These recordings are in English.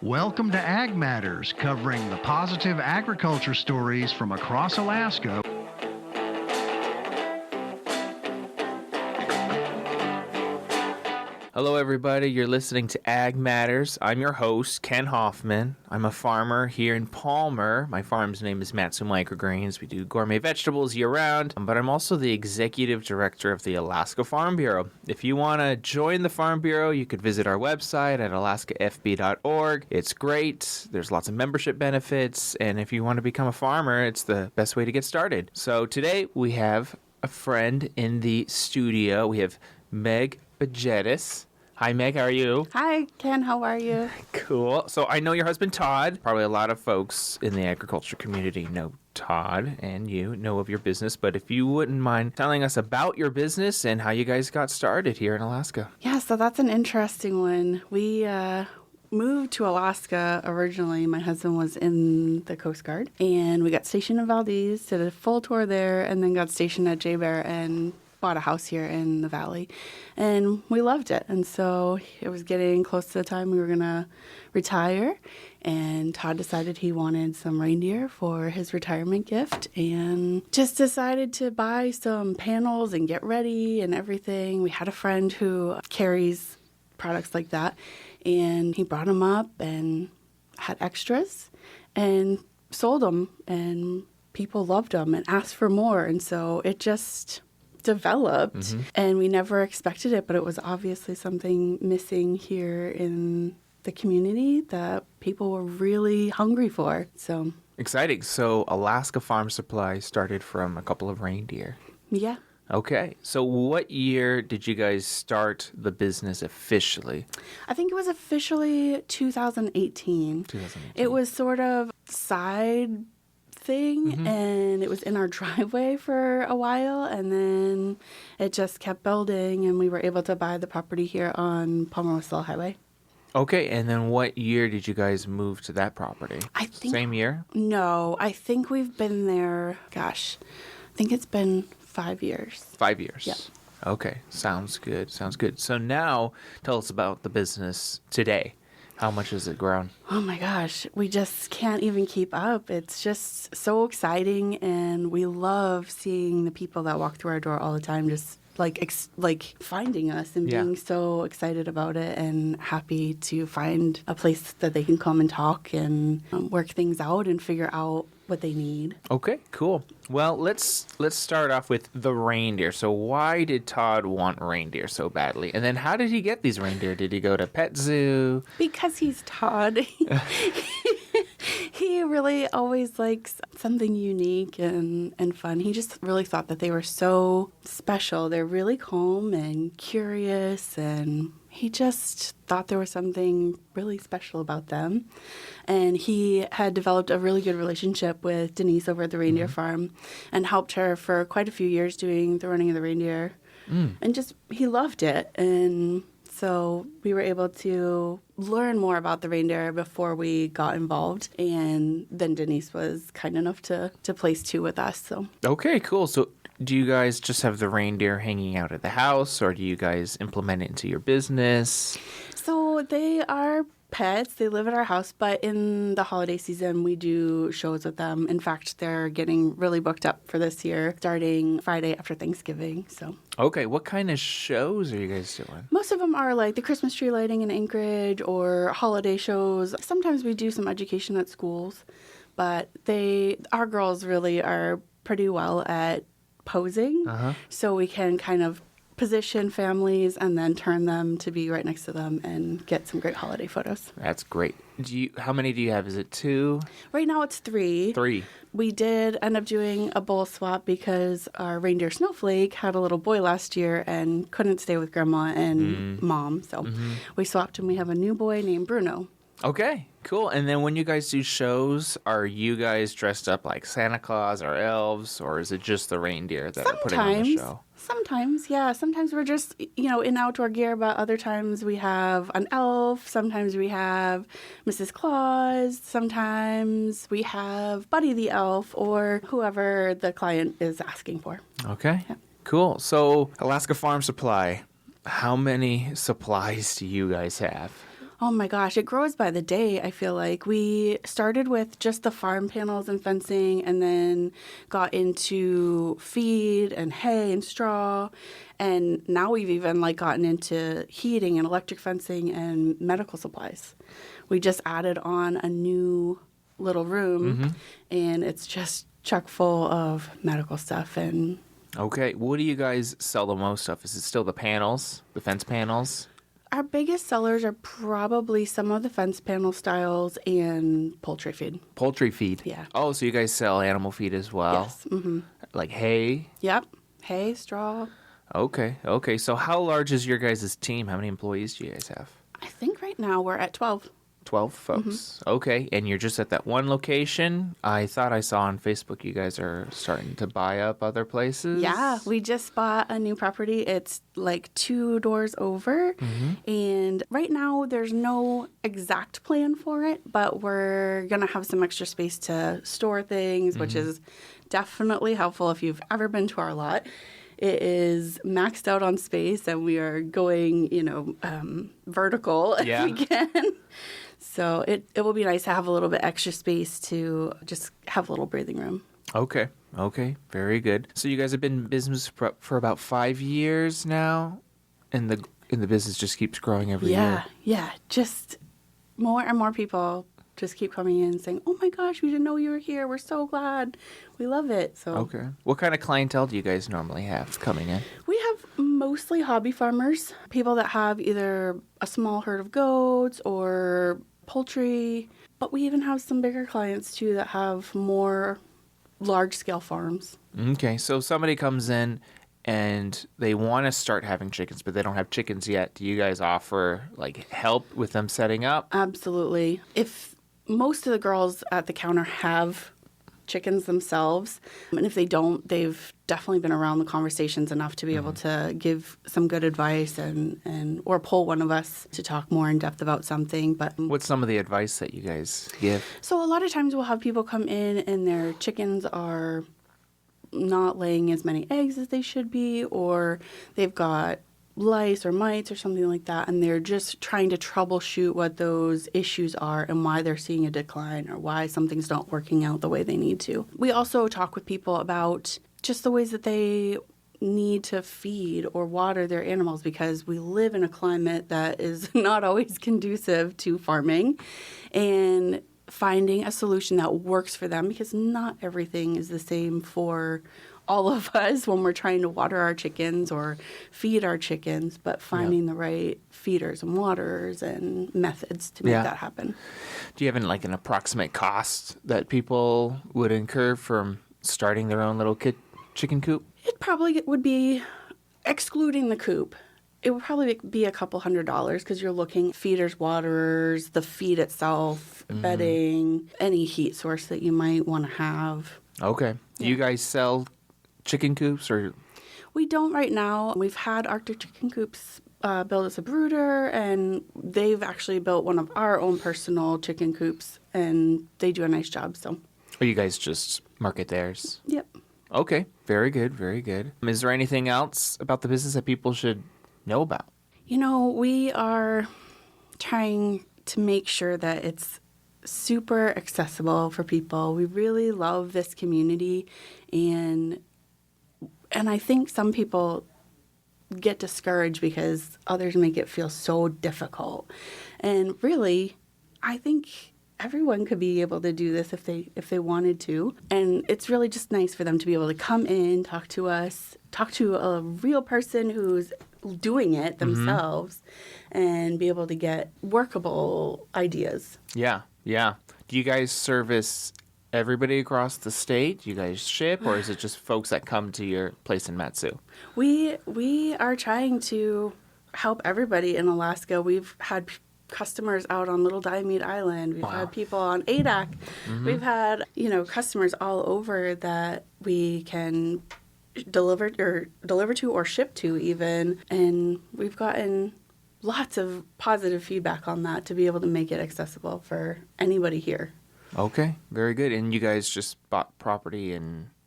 Welcome to Ag Matters, covering the positive agriculture stories from across Alaska. Hello, everybody. You're listening to Ag Matters. I'm your host, Ken Hoffman. I'm a farmer here in Palmer. My farm's name is Matsu Microgreens. We do gourmet vegetables year-round, but I'm also the executive director of the Alaska Farm Bureau. If you want to join the Farm Bureau, you could visit our website at alaskafb.org. It's great. There's lots of membership benefits, and if you want to become a farmer, it's the best way to get started. So today we have a friend in the studio. We have Meg Bagetis. Hi, Meg. How are you? Hi, Ken. How are you? Cool. So I know your husband, Todd. Probably a lot of folks in the agriculture community know Todd, and you know of your business. But if you wouldn't mind telling us about your business and how you guys got started here in Alaska. Yeah, so that's an interesting one. We moved to Alaska originally. My husband was in the Coast Guard, and we got stationed in Valdez, did a full tour there, and then got stationed at J Bear and bought a house here in the valley, and we loved it. And so it was getting close to the time we were gonna retire, and Todd decided he wanted some reindeer for his retirement gift, and just decided to buy some panels and get ready and everything. We had a friend who carries products like that, and he brought them up and had extras and sold them, and people loved them and asked for more. And so it just developed, and we never expected it, but it was obviously something missing here in the community that people were really hungry for. So Exciting. So Alaska Farm Supply started from a couple of reindeer. yeah. Okay. So what year did you guys start the business officially? I think it was officially 2018. It was sort of side thing, and it was in our driveway for a while, and then it just kept building, and we were able to buy the property here on Palmer-Westall Highway. Okay, and then what year did you guys move to that property? I think Same year? No, I think we've been there, I think it's been 5 years. 5 years. Yep. Okay, sounds good. So now tell us about the business today. How much has it grown? Oh my gosh, we just can't even keep up. It's just so exciting, and we love seeing the people that walk through our door all the time, just like finding us and being so excited about it and happy to find a place that they can come and talk and work things out and figure out what they need. Okay, cool. Well, let's start off with the reindeer. So why did Todd want reindeer so badly? And then how did he get these reindeer? Did he go to pet zoo? Because he's Todd. He really always likes something unique and fun. He just really thought that they were so special. They're really calm and curious, and he just thought there was something really special about them. And he had developed a really good relationship with Denise over at the reindeer farm and helped her for quite a few years doing the running of the reindeer. And just, he loved it. And so we were able to learn more about the reindeer before we got involved. And then Denise was kind enough to place two with us. So Okay, cool. So do you guys just have the reindeer hanging out at the house, or do you guys implement it into your business? So they are pets. They live at our house, but in the holiday season, we do shows with them. In fact, they're getting really booked up for this year, starting Friday after Thanksgiving. So Okay, what kind of shows are you guys doing? most of them are like the Christmas tree lighting in Anchorage or holiday shows. Sometimes we do some education at schools, but our girls really are pretty well at posing, so we can kind of position families and then turn them to be right next to them and get some great holiday photos. That's great. How many do you have? Is it 2? Right now it's 3. 3. We did end up doing a bull swap because our reindeer Snowflake had a little boy last year and couldn't stay with grandma and mom. So we swapped, and we have a new boy named Bruno. Okay, cool. And then when you guys do shows, are you guys dressed up like Santa Claus or elves, or is it just the reindeer that are putting on the show? Sometimes, yeah. Sometimes we're just, in outdoor gear, but other times we have an elf. Sometimes we have Mrs. Claus. Sometimes we have Buddy the elf or whoever the client is asking for. Okay, Yeah. cool. So Alaska Farm Supply, how many supplies do you guys have? Oh my gosh, it grows by the day, I feel like. We started with just the farm panels and fencing and then got into feed and hay and straw. And now we've even gotten into heating and electric fencing and medical supplies. We just added on a new little room and it's just chock full of medical stuff. And Okay. What do you guys sell the most of? Is it still the panels, the fence panels? our biggest sellers are probably some of the fence panel styles and poultry feed. Poultry feed? Yeah. Oh, so you guys sell animal feed as well? Yes. Mm-hmm. Like hay? Yep. Hay, straw. Okay. So how large is your guys' team? How many employees do you guys have? I think right now we're at 12. 12 folks. Okay. And you're just at that one location? I thought I saw on Facebook you guys are starting to buy up other places. Yeah, we just bought a new property. It's 2 doors over. And right now there's no exact plan for it, but we're going to have some extra space to store things, which is definitely helpful if you've ever been to our lot. It is maxed out on space and we are going, vertical if we can. So it will be nice to have a little bit extra space to just have a little breathing room. Okay. Very good. So you guys have been in business for about 5 years now, and the business just keeps growing every year. Yeah. Just more and more people just keep coming in saying, "Oh my gosh, we didn't know you were here. We're so glad. We love it." So Okay. What kind of clientele do you guys normally have coming in? we have mostly hobby farmers, people that have either a small herd of goats or poultry, but we even have some bigger clients too that have more large-scale farms. Okay. So somebody comes in and they want to start having chickens, but they don't have chickens yet. Do you guys offer help with them setting up? Absolutely. If most of the girls at the counter have chickens themselves, and if they don't, they've definitely been around the conversations enough to be able to give some good advice and or pull one of us to talk more in depth about something. But What's some of the advice that you guys give? so a lot of times we'll have people come in and their chickens are not laying as many eggs as they should be, or they've got lice or mites or something like that, and they're just trying to troubleshoot what those issues are and why they're seeing a decline or why something's not working out the way they need to. We also talk with people about just the ways that they need to feed or water their animals, because we live in a climate that is not always conducive to farming, and finding a solution that works for them, because not everything is the same for all of us when we're trying to water our chickens or feed our chickens, but finding the right feeders and waterers and methods to make that happen. Do you have an approximate cost that people would incur from starting their own little chicken coop? It probably would be, excluding the coop, it would probably be a couple $100, because you're looking at feeders, waterers, the feed itself, bedding, any heat source that you might want to have. Okay. Do you guys sell chicken coops or? We don't right now. We've had Arctic Chicken Coops build us a brooder, and they've actually built one of our own personal chicken coops, and they do a nice job. So. Or you guys just market theirs? Yep. Okay. Very good. Very good. Is there anything else about the business that people should know about? We are trying to make sure that it's super accessible for people. We really love this community, and I think some people get discouraged because others make it feel so difficult. And really, I think everyone could be able to do this if they wanted to. And it's really just nice for them to be able to come in, talk to us, talk to a real person who's doing it themselves, and be able to get workable ideas. Yeah. Do you guys service everybody across the state? Do you guys ship, or is it just folks that come to your place in Matsu? We are trying to help everybody in Alaska. We've had customers out on Little Diomede Island. We've had people on Adak. We've had, customers all over that we can deliver to or ship to even. And we've gotten lots of positive feedback on that to be able to make it accessible for anybody here. Okay, very good. And you guys just bought property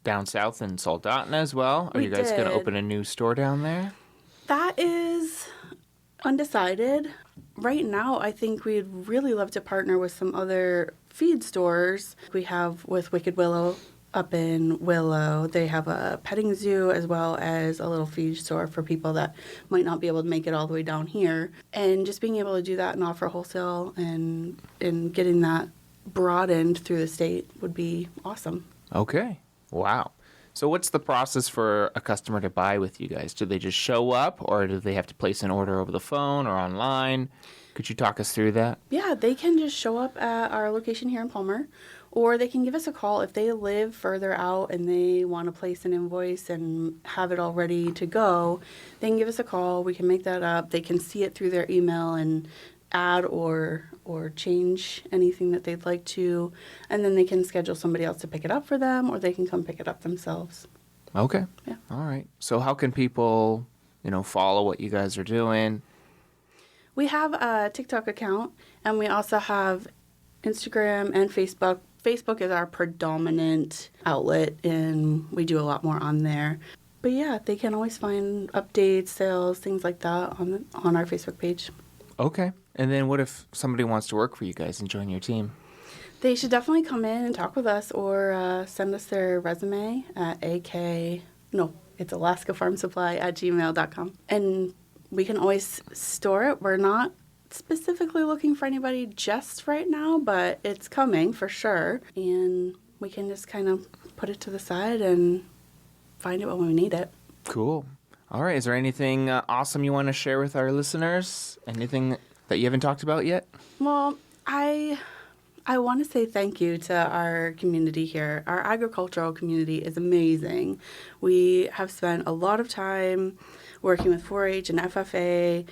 down south in Soldotna as well? Are you guys going to open a new store down there? That is Undecided. Right now, I think we'd really love to partner with some other feed stores. We have with Wicked Willow up in Willow. They have a petting zoo as well as a little feed store for people that might not be able to make it all the way down here. And just being able to do that and offer wholesale and getting that broadened through the state would be awesome. Okay. Wow. So what's the process for a customer to buy with you guys? Do they just show up, or do they have to place an order over the phone or online? Could you talk us through that? Yeah, they can just show up at our location here in Palmer, or they can give us a call if they live further out and they want to place an invoice and have it all ready to go. They can give us a call. We can make that up. They can see it through their email and add or change anything that they'd like to, and then they can schedule somebody else to pick it up for them, or they can come pick it up themselves. Okay. Yeah. All right. So how can people, follow what you guys are doing? We have a TikTok account, and we also have Instagram and Facebook. Facebook is our predominant outlet, and we do a lot more on there. But yeah, they can always find updates, sales, things like that on our Facebook page. Okay. And then what if somebody wants to work for you guys and join your team? They should definitely come in and talk with us, or send us their resume at alaskafarmsupply@gmail.com. And we can always store it. We're not specifically looking for anybody just right now, but it's coming for sure. And we can just kind of put it to the side and find it when we need it. Cool. All right. Is there anything awesome you want to share with our listeners? Anything that you haven't talked about yet? Well, I want to say thank you to our community here. Our agricultural community is amazing. We have spent a lot of time working with 4-H and FFA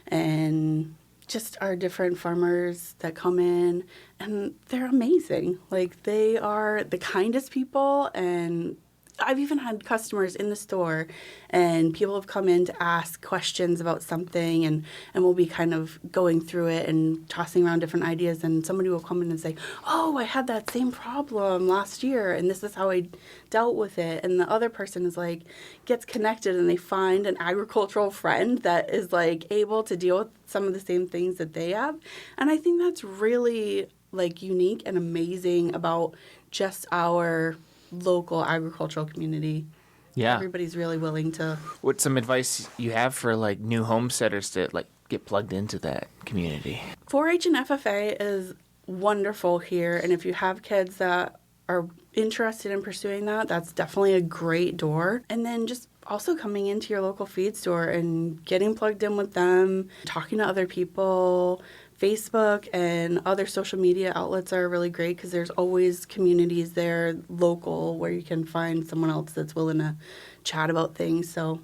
and just our different farmers that come in, and they're amazing. Like, they are the kindest people, and I've even had customers in the store, and people have come in to ask questions about something, and we'll be kind of going through it and tossing around different ideas, and somebody will come in and say, oh, I had that same problem last year, and this is how I dealt with it. And the other person is like, gets connected, and they find an agricultural friend that is like able to deal with some of the same things that they have. And I think that's really like unique and amazing about just our local agricultural community. Yeah. Everybody's really willing to. What's some advice you have for like new homesteaders to like get plugged into that community? 4-H and FFA is wonderful here, and if you have kids that are interested in pursuing that, that's definitely a great door. And then just also coming into your local feed store and getting plugged in with them, talking to other people. Facebook and other social media outlets are really great because there's always communities there local where you can find someone else that's willing to chat about things. So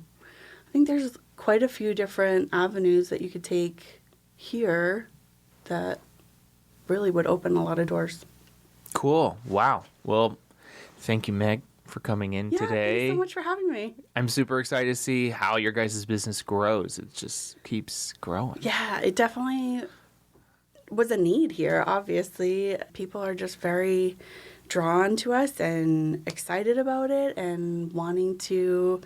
I think there's quite a few different avenues that you could take here that really would open a lot of doors. Cool. Wow. Well, thank you, Meg, for coming in today. Thanks so much for having me. I'm super excited to see how your guys' business grows. It just keeps growing. Yeah, it definitely was a need here, obviously. People are just very drawn to us and excited about it and wanting to,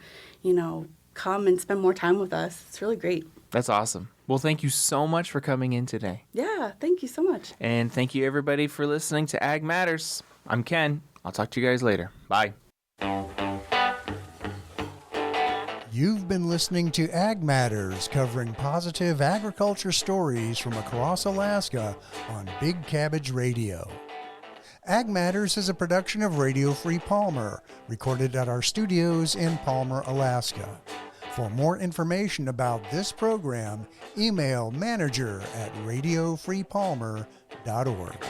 come and spend more time with us. It's really great. That's awesome. Well, thank you so much for coming in today. Yeah, thank you so much. And thank you, everybody, for listening to Ag Matters. I'm Ken. I'll talk to you guys later. Bye. You've been listening to Ag Matters, covering positive agriculture stories from across Alaska on Big Cabbage Radio. Ag Matters is a production of Radio Free Palmer, recorded at our studios in Palmer, Alaska. For more information about this program, email manager@radiofreepalmer.org.